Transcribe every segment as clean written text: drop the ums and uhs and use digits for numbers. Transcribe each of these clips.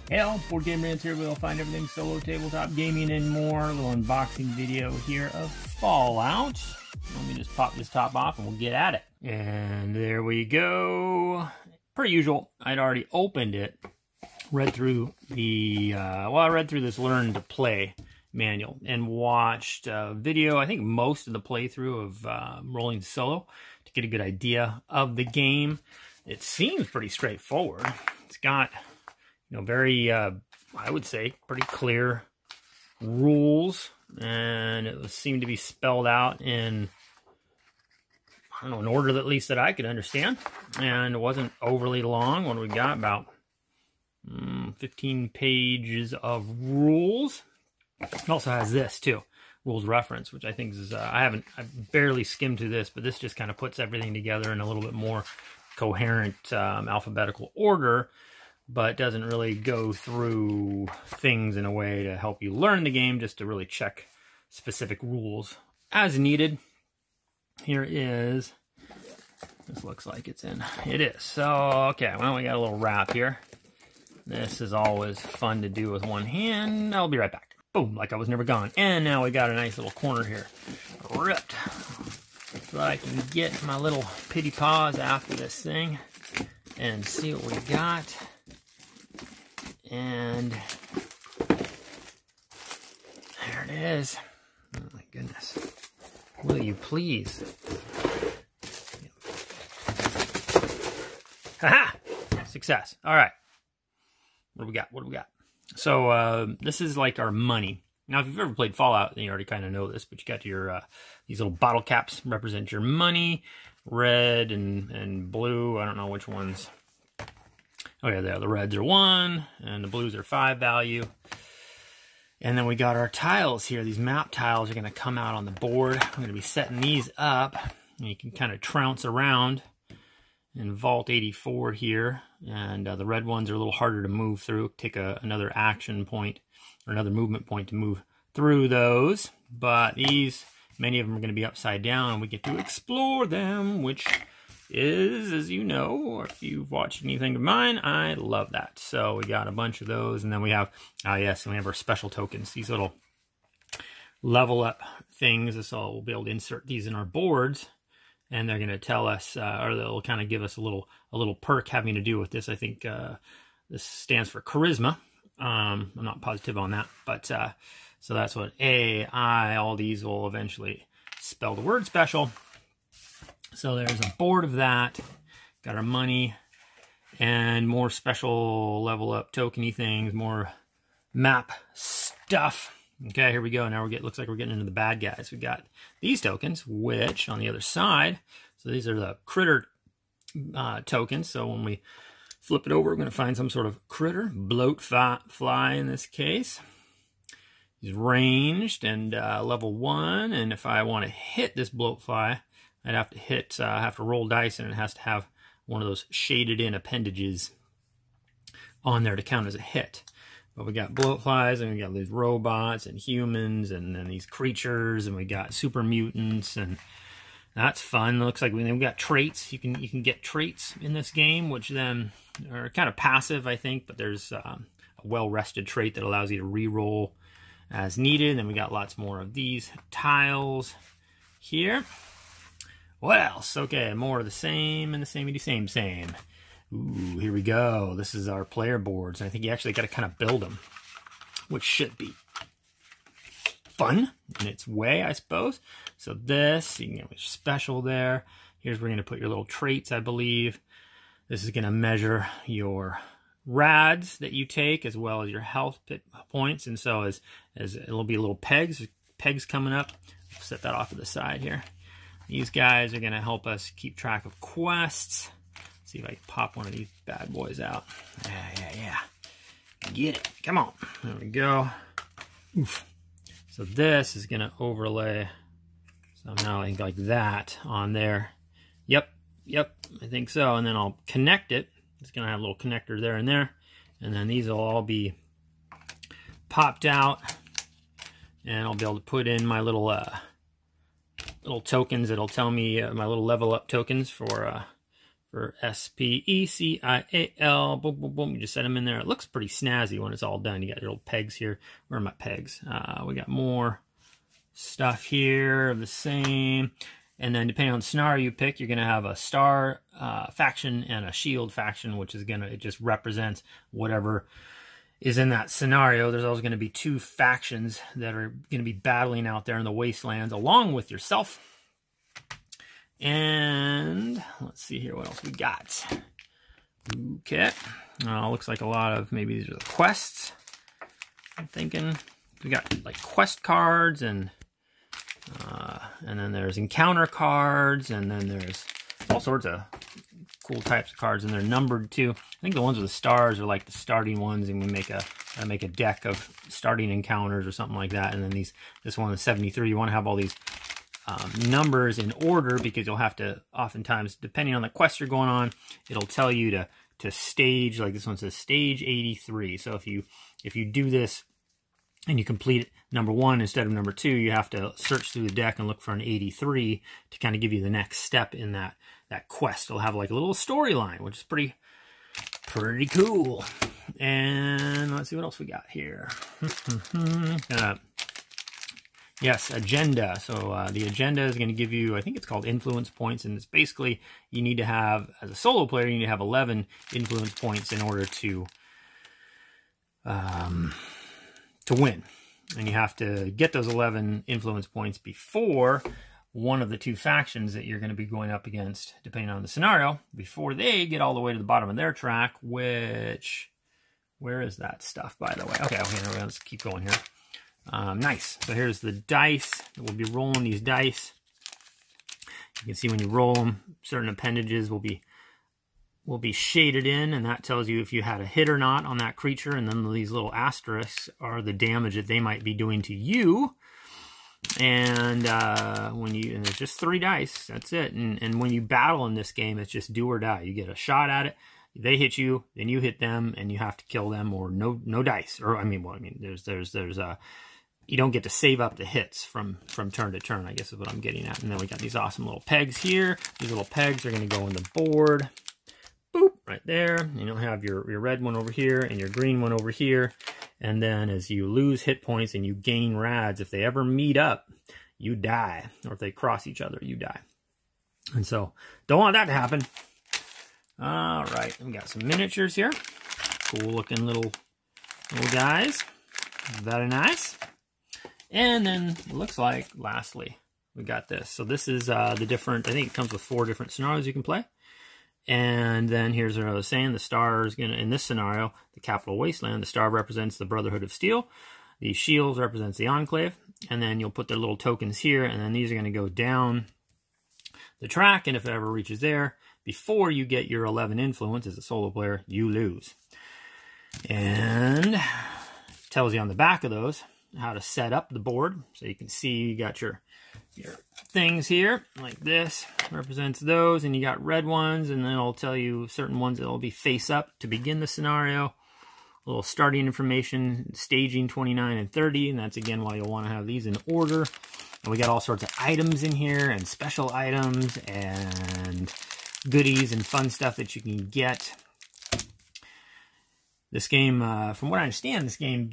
Hey, Board Game Rants here. We'll find everything solo, tabletop gaming, and more. A little unboxing video here of Fallout. Let me just pop this top off and we'll get at it. And there we go. Per usual, I'd already opened it, read through the, I read through this Learn to Play manual and watched a video, I think most of the playthrough of Rolling Solo to get a good idea of the game. It seems pretty straightforward. It's got, very, I would say, pretty clear rules, and it seemed to be spelled out in, I don't know, an order that, at least that I could understand, and it wasn't overly long. What do we got? About 15 pages of rules. It also has this too, rules reference, which I think is, I've barely skimmed through this, but this just kind of puts everything together in a little bit more coherent alphabetical order, but doesn't really go through things in a way to help you learn the game, just to really check specific rules as needed. Here is, this looks like it's in, it is. So, okay, well, we got a little wrap here. This is always fun to do with one hand. I'll be right back. Boom, like I was never gone. And now we got a nice little corner here. Ripped. So I can get my little pity paws after this thing and see what we got. And there it is. Oh my goodness. Will you please? Haha! Success. All right. What do we got? What do we got? So this is like our money. Now, if you've ever played Fallout, then you already kind of know this, but you got your these little bottle caps represent your money. Red and blue. I don't know which ones. Oh yeah, there. The reds are 1, and the blues are 5 value. And then we got our tiles here. These map tiles are going to come out on the board. I'm going to be setting these up, and you can kind of trounce around in Vault 84 here. And the red ones are a little harder to move through. Take another action point or another movement point to move through those. But these, many of them are going to be upside down, and we get to explore them, which is, as you know, or if you've watched anything of mine, I love that. So we got a bunch of those, and then we have, yes, and we have our special tokens, these little level up things. So we'll be able to insert these in our boards, and they're going to tell us, or they'll kind of give us a little perk having to do with this. I think this stands for charisma. I'm not positive on that, but so that's what all these will eventually spell the word special. So there's a board of that. Got our money and more special level up tokeny things, more map stuff. Okay, here we go. Now looks like we're getting into the bad guys. We got these tokens, which on the other side, so these are the critter tokens. So when we flip it over, we're going to find some sort of critter, bloat fly in this case. He's ranged and level 1, and if I want to hit this bloat fly, I'd have to hit, have to roll dice, and it has to have one of those shaded in appendages on there to count as a hit. But we got bloatflies, and we got these robots and humans, and then these creatures, and we got super mutants, and that's fun. Looks like we got traits. You can get traits in this game, which then are kind of passive, I think, but there's a well-rested trait that allows you to re-roll as needed. Then we got lots more of these tiles here. What else? Okay, more of the same and the same. Ooh, here we go. This is our player boards. I think you actually got to kind of build them, which should be fun in its way, I suppose. So this, you can get special there. Here's where you're going to put your little traits, I believe. This is going to measure your rads that you take as well as your health points. And so as it'll be little pegs coming up. Set that off to the side here. These guys are going to help us keep track of quests. Let's see if I can pop one of these bad boys out. Yeah. Get it. Come on. There we go. Oof. So this is going to overlay somehow like that on there. Yep. I think so. And then I'll connect it. It's going to have a little connector there and there. And then these will all be popped out. And I'll be able to put in my little tokens. It'll tell me my little level up tokens for for SPECIAL. Boom, boom, boom. You just set them in there. It looks pretty snazzy when it's all done. You got your little pegs here. Where are my pegs? We got more stuff here of the same. And then depending on the scenario you pick, you're going to have a star faction and a shield faction, which is going to, it just represents whatever is in that scenario. There's always going to be two factions that are going to be battling out there in the wastelands along with yourself. And let's see here what else we got. Okay. Looks like a lot of, maybe these are the quests. I'm thinking we got like quest cards and then there's encounter cards, and then there's all sorts of cool types of cards, and they're numbered too. I think the ones with the stars are like the starting ones, and we make a deck of starting encounters or something like that. And then this one is 73. You want to have all these numbers in order, because you'll have to, oftentimes, depending on the quest you're going on, it'll tell you to stage, like this one says stage 83. So if you do this and you complete number 1 instead of number 2, you have to search through the deck and look for an 83 to kind of give you the next step in that quest. It'll have like a little storyline, which is pretty cool. And let's see what else we got here. Yes, agenda. So the agenda is going to give you, I think it's called influence points, and it's basically you need to have, as a solo player, you need to have 11 influence points in order to win. And you have to get those 11 influence points before one of the two factions that you're going to be going up against, depending on the scenario, before they get all the way to the bottom of their track, which, where is that stuff, by the way? Okay, let's keep going here. Nice. So here's the dice. We'll be rolling these dice. You can see when you roll them, certain appendages will be shaded in, and that tells you if you had a hit or not on that creature. And then these little asterisks are the damage that they might be doing to you. And and there's just 3 dice. That's it. And when you battle in this game, it's just do or die. You get a shot at it. They hit you, then you hit them, and you have to kill them, or no dice. Or there's you don't get to save up the hits from turn to turn, I guess is what I'm getting at. And then we got these awesome little pegs here. These little pegs are going to go on the board. Boop, right there. And you'll have your red one over here and your green one over here. And then as you lose hit points and you gain rads, if they ever meet up, you die. Or if they cross each other, you die. And so, don't want that to happen. All right, we got some miniatures here. Cool looking little guys. Very nice. And then it looks like, lastly, we got this. So this is the different, I think it comes with 4 different scenarios you can play. And then here's what I was saying. The star is going to, in this scenario, the Capital Wasteland, the star represents the Brotherhood of Steel. The shields represents the Enclave. And then you'll put their little tokens here, and then these are going to go down the track. And if it ever reaches there, before you get your 11 influence as a solo player, you lose. And it tells you on the back of those how to set up the board. So you can see you got your things here, like this, represents those, and you got red ones, and then it'll tell you certain ones that will be face up to begin the scenario. A little starting information, staging 29 and 30, and that's again why you'll want to have these in order. And we got all sorts of items in here, and special items, and goodies and fun stuff that you can get. This game, from what I understand, this game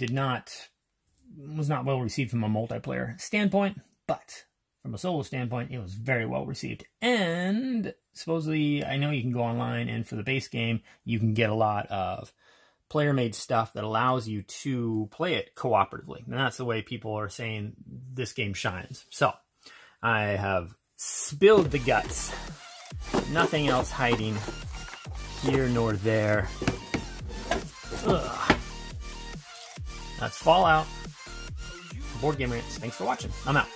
was not well received from a multiplayer standpoint, but from a solo standpoint, it was very well received. And supposedly, I know you can go online, and for the base game, you can get a lot of player-made stuff that allows you to play it cooperatively. And that's the way people are saying this game shines. So, I have spilled the guts. Nothing else hiding here nor there. Ugh. That's Fallout. Board Game Rants. Thanks for watching. I'm out.